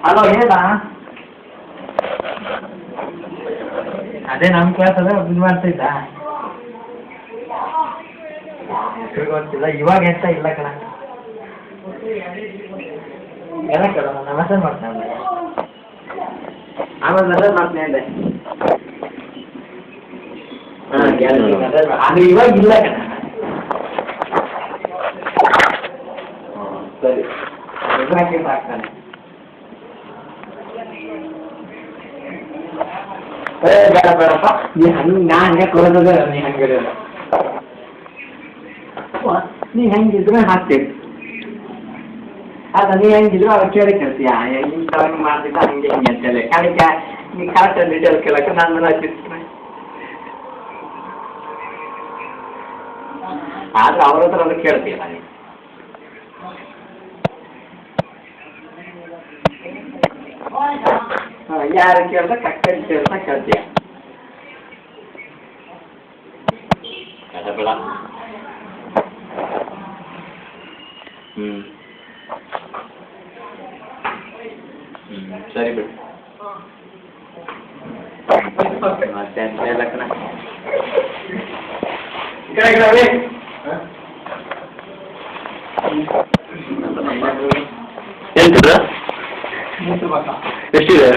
Hello ಹೇಳ. ಅದೇ ನಮ್ಮ ಕ್ಲಾಸ್ ಅದ ಇದು ಮಾಡ್ತಾ ಇದ್ದ ಗೊತ್ತಿಲ್ಲ ಇವಾಗ ಎಂತ ಇಲ್ಲ ಕಣ ಎಲ್ಲ ಕಣ ನಾನು ಮೆಸೇಜ್ ಮಾಡ್ತೇನೆ ಆಮೇಲೆ ಮೆಸೇಜ್ ಮಾಡ್ತೀನಿ ಅಂದೆ. ಹಾಂ ಇವಾಗ ಇಲ್ಲ ಕಣ. ಸರಿ ಹಾಕಿ ಹಾಕ್ತಾನೆ. ಬೇಡ ಬೇಡಪ್ಪ ನೀ ಹಂಗೆ ನಾ ಹಂಗೆ ಕೊಡೋದ ನೀ ಹಂಗೆ ನೀ ಹೆಂಗಿದ್ರೆ ಹಾಕ್ತೀವಿ ಅದ ನೀ ಹೆಂಗಿದ್ರು ಅವ್ರು ಕೇಳಿ ಕೇಳ್ತೀಯ ಇಂಥ ಮಾಡ್ತಿದ್ದ ಹಂಗೆ ಹಿಂಗೆ ಅಂತೇಳಿ ಕಳಿಕೆ ನೀ ಕರೆಕ್ಟ್ ಡೀಟೇಲ್ ಕೇಳಕ್ಕೆ ನಾನು ಮೇಲೆ ಹಚ್ಚಿರ್ತೀನಿ. ಆದ್ರೆ ಅವ್ರ ಹತ್ರ ಅದು ಕೇಳ್ತೀಯ ನಾನು ಯಾರು ಕೇಳ್ದ ಕರೆಕ್ಟ್ ಡೀಟೇಲ್ಸ್ ಕೇಳ್ತೀಯ. ಬೇಡ ಸರಿ ಬಿಡು ಮತ್ತೆ ಅಂತ ಲಕ್ಕಣ ಎಂತದ ಎಷ್ಟಿದೆ?